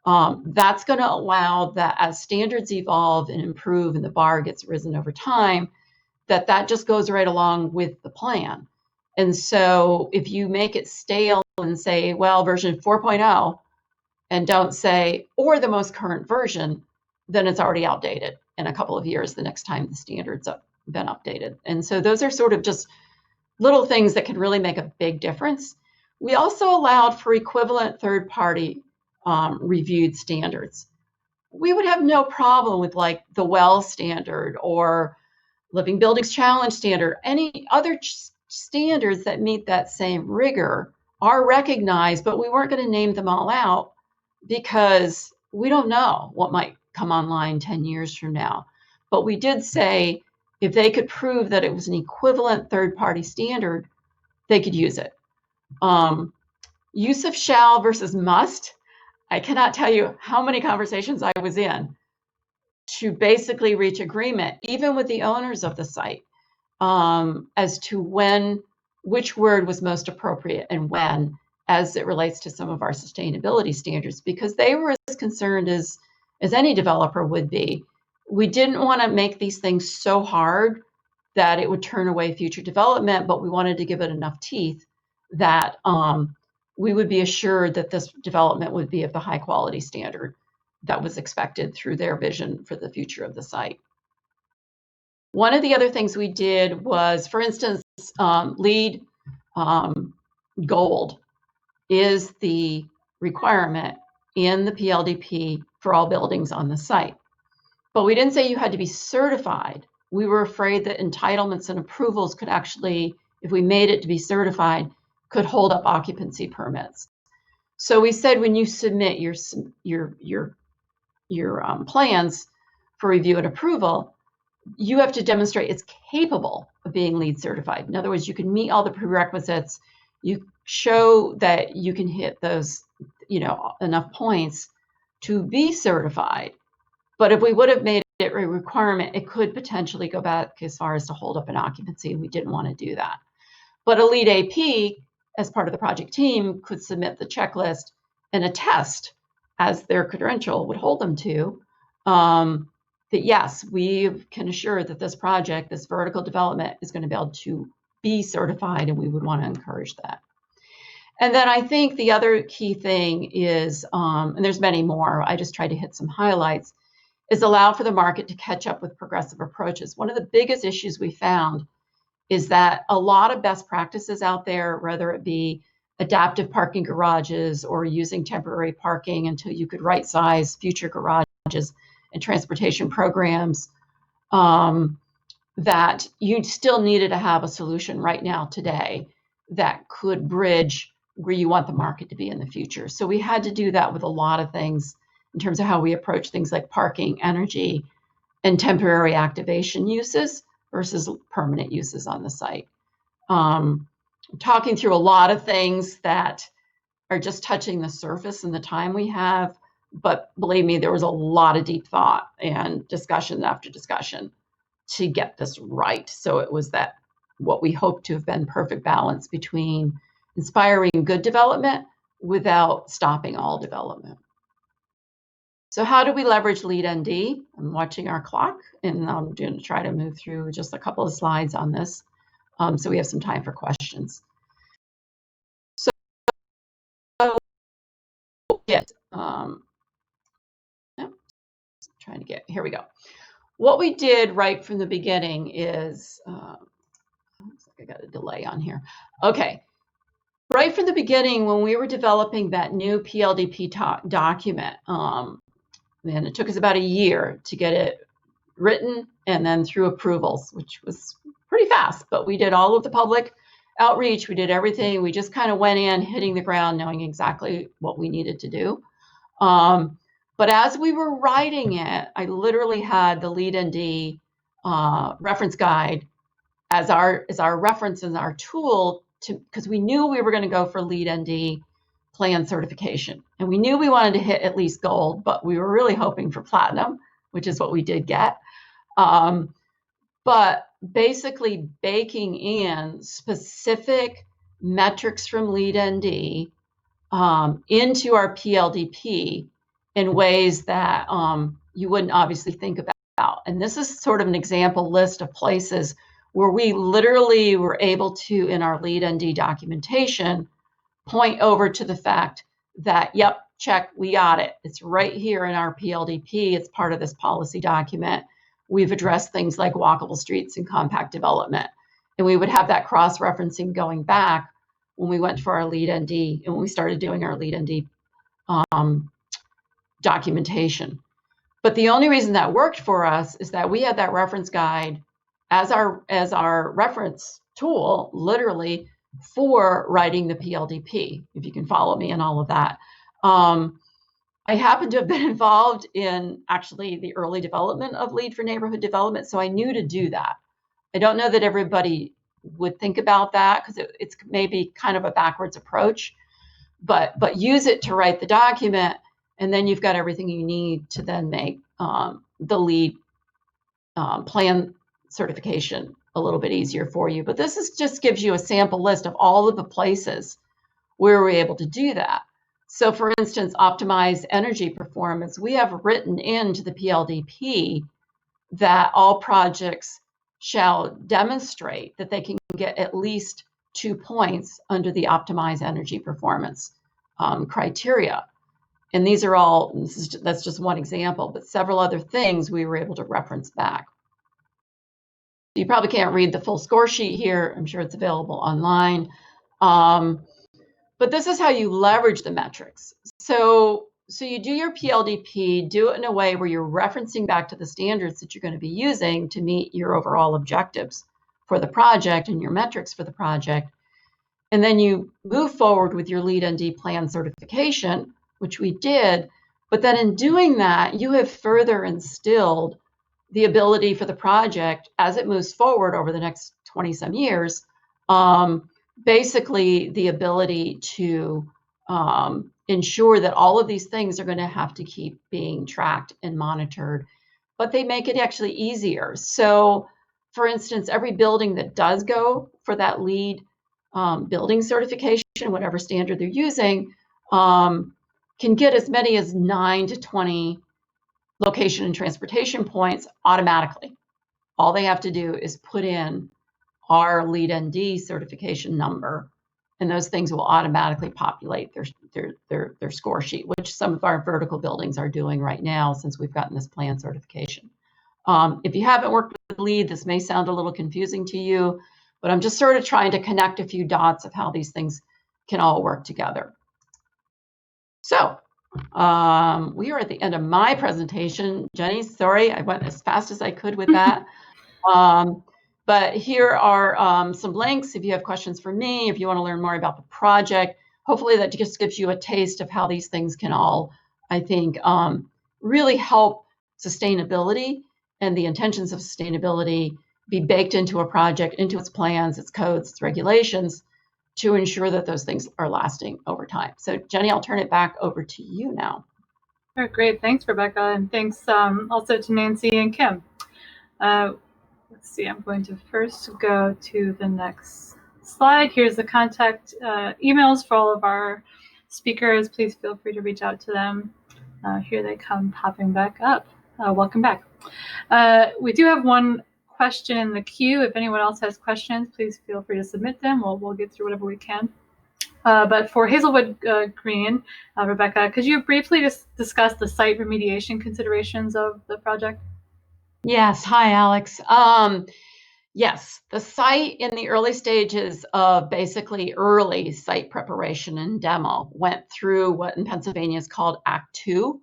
That's going to allow that as standards evolve and improve and the bar gets risen over time, that just goes right along with the plan. And so if you make it stale and say, well, version 4.0, and don't say, or the most current version, then it's already outdated in a couple of years the next time the standards have been updated. And so those are sort of just little things that can really make a big difference. We also allowed for equivalent third-party reviewed standards. We would have no problem with like the WELL standard or Living Buildings Challenge standard. Any other standards that meet that same rigor are recognized, but we weren't going to name them all out because we don't know what might come online 10 years from now. But we did say if they could prove that it was an equivalent third-party standard, they could use it. Use of shall versus must. I cannot tell you how many conversations I was in to basically reach agreement, even with the owners of the site, as to which word was most appropriate and when, as it relates to some of our sustainability standards, because they were as concerned as any developer would be. We didn't want to make these things so hard that it would turn away future development, but we wanted to give it enough teeth that we would be assured that this development would be of the high quality standard that was expected through their vision for the future of the site. One of the other things we did was, for instance, LEED Gold is the requirement in the PLDP for all buildings on the site. But we didn't say you had to be certified. We were afraid that entitlements and approvals could actually, if we made it to be certified, could hold up occupancy permits. So we said when you submit your plans for review and approval, you have to demonstrate it's capable of being LEED certified. In other words, you can meet all the prerequisites. You show that you can hit those, enough points to be certified. But if we would have made it a requirement, it could potentially go back as far as to hold up an occupancy, and we didn't want to do that. But a lead AP, as part of the project team, could submit the checklist and attest, as their credential would hold them to, that yes, we can assure that this project, this vertical development, is going to be able to be certified, and we would want to encourage that. And then I think the other key thing is, and there's many more, I just tried to hit some highlights, is allow for the market to catch up with progressive approaches. One of the biggest issues we found is that a lot of best practices out there, whether it be adaptive parking garages or using temporary parking until you could right size future garages and transportation programs, that you still needed to have a solution right now today that could bridge where you want the market to be in the future. So we had to do that with a lot of things in terms of how we approach things like parking, energy, and temporary activation uses versus permanent uses on the site. Talking through a lot of things that are just touching the surface in the time we have, but believe me, there was a lot of deep thought and discussion after discussion to get this right. So it was that what we hope to have been perfect balance between inspiring good development without stopping all development. So how do we leverage LEED ND? I'm watching our clock, and I'm going to try to move through just a couple of slides on this, so we have some time for questions. So yes, trying to get, here we go. What we did right from the beginning is, looks like I got a delay on here. Okay, right from the beginning, when we were developing that new PLDP document, and it took us about a year to get it written and then through approvals, which was pretty fast, but we did all of the public outreach. We did everything. We just kind of went in hitting the ground, knowing exactly what we needed to do. But as we were writing it, I literally had the lead ND reference guide as our reference and our tool, because we knew we were going to go for lead ND plan certification, and we knew we wanted to hit at least gold, but we were really hoping for platinum, which is what we did get. But basically baking in specific metrics from lead ND into our PLDP in ways that you wouldn't obviously think about. And this is sort of an example list of places where we literally were able to, in our lead ND documentation, point over to the fact that, yep, check, we got it. It's right here in our PLDP. It's part of this policy document. We've addressed things like walkable streets and compact development. And we would have that cross-referencing going back when we went for our lead ND and when we started doing our lead ND documentation. But the only reason that worked for us is that we had that reference guide as our reference tool, literally, for writing the PLDP, if you can follow me in all of that. I happen to have been involved in actually the early development of Lead for Neighborhood Development, so I knew to do that. I don't know that everybody would think about that because it's maybe kind of a backwards approach, but use it to write the document, and then you've got everything you need to then make the lead plan certification a little bit easier for you. But this just gives you a sample list of all of the places where we're able to do that. So for instance, optimize energy performance. We have written into the PLDP that all projects shall demonstrate that they can get at least 2 points under the optimize energy performance criteria. And these are all, that's just one example, but several other things we were able to reference back. You probably can't read the full score sheet here. I'm sure it's available online. But this is how you leverage the metrics. So you do your PLDP, do it in a way where you're referencing back to the standards that you're going to be using to meet your overall objectives for the project and your metrics for the project. And then you move forward with your lead ND plan certification, which we did. But then in doing that, you have further instilled the ability for the project as it moves forward over the next 20 some years, basically the ability to ensure that all of these things are going to have to keep being tracked and monitored, but they make it actually easier. So for instance, every building that does go for that lead building certification, whatever standard they're using, can get as many as 9 to 20 location and transportation points automatically. All they have to do is put in our lead ND certification number, and those things will automatically populate their score sheet, which some of our vertical buildings are doing right now since we've gotten this plan certification. If you haven't worked with lead, this may sound a little confusing to you, but I'm just sort of trying to connect a few dots of how these things can all work together. So we are at the end of my presentation. Jenny, sorry, I went as fast as I could with that. But here are some links if you have questions for me, if you want to learn more about the project. Hopefully that just gives you a taste of how these things can all, I think, really help sustainability and the intentions of sustainability be baked into a project, into its plans, its codes, its regulations, to ensure that those things are lasting over time. So Jenny, I'll turn it back over to you now. All right, great. Thanks, Rebecca. And thanks also to Nancy and Kim. Let's see, I'm going to first go to the next slide. Here's the contact emails for all of our speakers. Please feel free to reach out to them. Here they come popping back up. Welcome back. We do have one question in the queue. If anyone else has questions, please feel free to submit them. We'll get through whatever we can. But for Hazelwood Green, Rebecca, could you briefly just discuss the site remediation considerations of the project? Yes. Hi, Alex. Yes, the site in the early stages of basically early site preparation and demo went through what in Pennsylvania is called Act 2,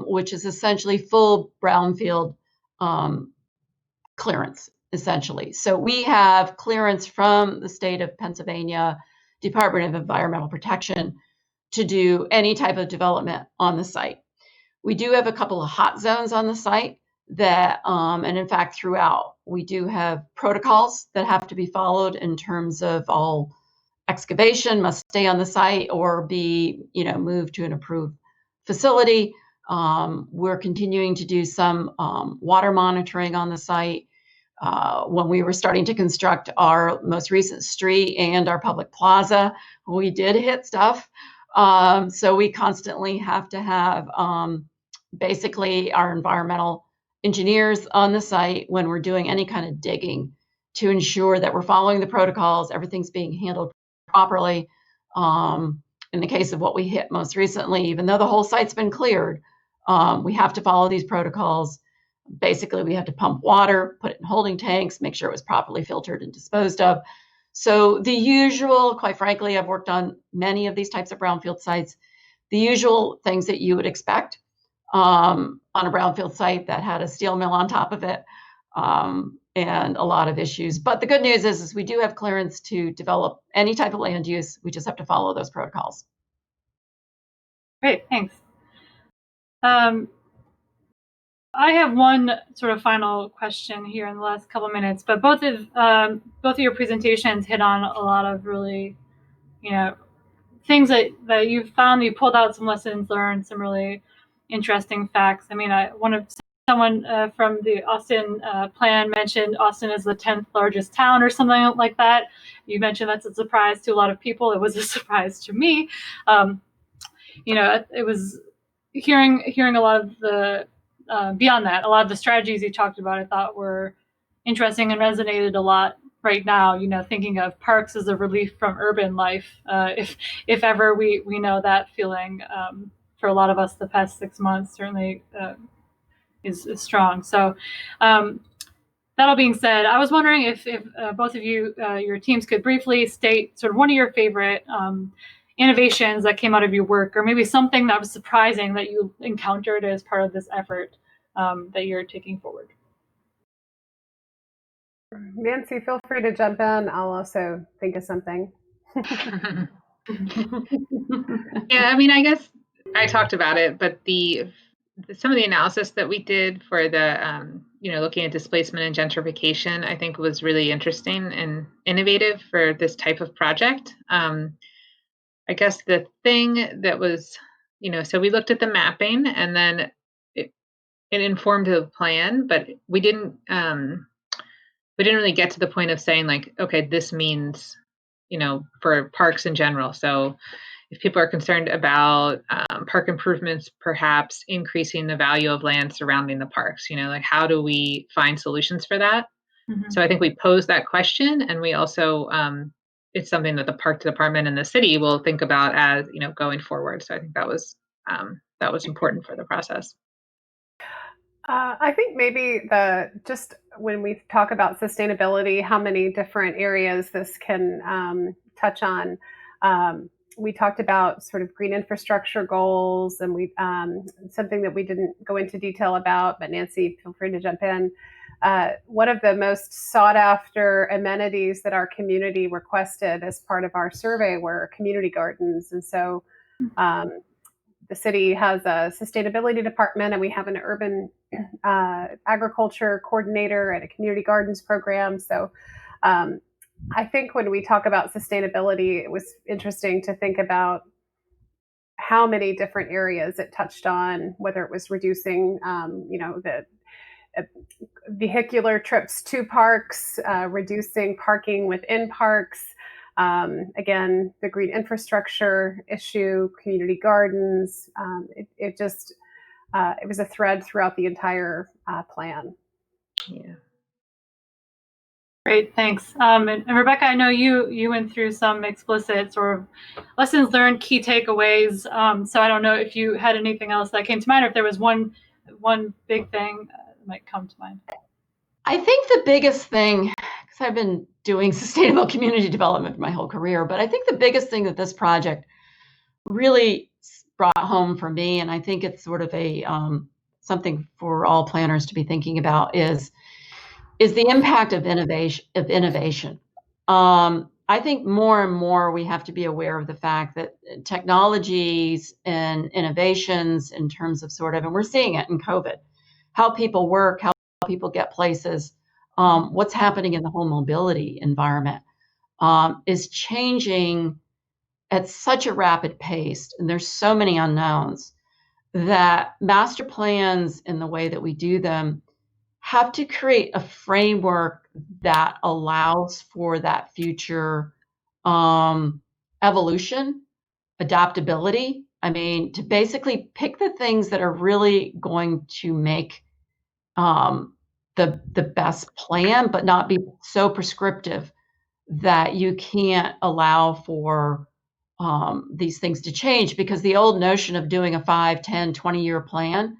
which is essentially full brownfield clearance, essentially. So we have clearance from the state of Pennsylvania Department of Environmental Protection to do any type of development on the site. We do have a couple of hot zones on the site that, and in fact, throughout, we do have protocols that have to be followed in terms of all excavation must stay on the site or be, moved to an approved facility. We're continuing to do some water monitoring on the site. When we were starting to construct our most recent street and our public plaza, we did hit stuff. So we constantly have to have basically our environmental engineers on the site when we're doing any kind of digging to ensure that we're following the protocols, everything's being handled properly. In the case of what we hit most recently, even though the whole site's been cleared, we have to follow these protocols. Basically, we have to pump water, put it in holding tanks, make sure it was properly filtered and disposed of. So the usual, quite frankly, I've worked on many of these types of brownfield sites, the usual things that you would expect on a brownfield site that had a steel mill on top of it, and a lot of issues. But the good news is we do have clearance to develop any type of land use. We just have to follow those protocols. Great, thanks. I have one sort of final question here in the last couple of minutes, but both of your presentations hit on a lot of really, things that you've found. You pulled out some lessons learned, some really interesting facts. I mean, someone from the Austin plan mentioned Austin is the 10th largest town or something like that. You mentioned that's a surprise to a lot of people. It was a surprise to me. It was hearing a lot of the beyond that, a lot of the strategies you talked about I thought were interesting and resonated a lot right now, thinking of parks as a relief from urban life. If ever we know that feeling, for a lot of us the past 6 months certainly is strong. So that all being said, I was wondering if both of you, your teams could briefly state sort of one of your favorite innovations that came out of your work, or maybe something that was surprising that you encountered as part of this effort that you're taking forward. Nancy, feel free to jump in. I'll also think of something. Yeah, I mean, I guess I talked about it, but some of the analysis that we did for the, looking at displacement and gentrification, I think was really interesting and innovative for this type of project. I guess the thing that was, so we looked at the mapping and then it informed the plan, but we didn't really get to the point of saying like, okay, this means, for parks in general. So if people are concerned about park improvements, perhaps increasing the value of land surrounding the parks, like how do we find solutions for that? Mm-hmm. So I think we posed that question, and we also, it's something that the park department and the city will think about as, going forward. So I think that was important for the process. I think maybe just when we talk about sustainability, how many different areas this can touch on. We talked about sort of green infrastructure goals, and we something that we didn't go into detail about, but Nancy, feel free to jump in. One of the most sought after amenities that our community requested as part of our survey were community gardens. And so the city has a sustainability department, and we have an urban agriculture coordinator and a community gardens program. So I think when we talk about sustainability, it was interesting to think about how many different areas it touched on, whether it was reducing, the vehicular trips to parks, reducing parking within parks, again, the green infrastructure issue, community gardens. It was a thread throughout the entire plan. Yeah. Great, thanks. And Rebecca, I know you went through some explicit sort of lessons learned, key takeaways. So I don't know if you had anything else that came to mind, or if there was one big thing that might come to mind. I think the biggest thing, because I've been doing sustainable community development for my whole career, but I think the biggest thing that this project really brought home for me, and I think it's sort of a something for all planners to be thinking about, is the impact of innovation. I think more and more we have to be aware of the fact that technologies and innovations in terms of sort of, and we're seeing it in COVID, how people work, how people get places, what's happening in the whole mobility environment is changing at such a rapid pace, and there's so many unknowns that master plans and the way that we do them have to create a framework that allows for that future evolution, adaptability. I mean, to basically pick the things that are really going to make the best plan, but not be so prescriptive that you can't allow for these things to change, because the old notion of doing a 5, 10, 20-year plan,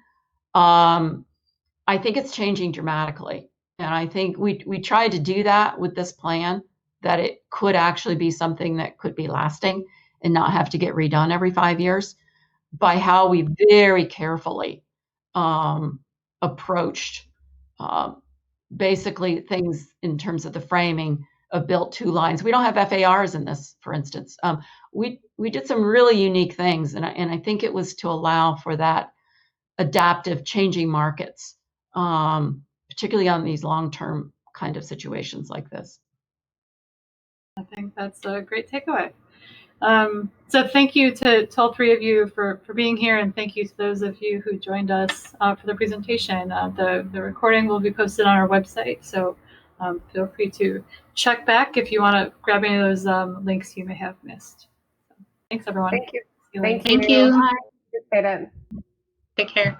I think it's changing dramatically. And I think we tried to do that with this plan, that it could actually be something that could be lasting and not have to get redone every 5 years, by how we very carefully approached basically things in terms of the framing of built 2 lines. We don't have FARs in this, for instance. We did some really unique things, and I think it was to allow for that adaptive, changing markets, particularly on these long-term kind of situations like this. I think that's a great takeaway. So thank you to all 3 of you for being here, and thank you to those of you who joined us for the presentation. The recording will be posted on our website, so feel free to check back if you want to grab any of those links you may have missed. So, thanks, everyone. Thank you. See you later. Thank you. Appreciate it. Take care.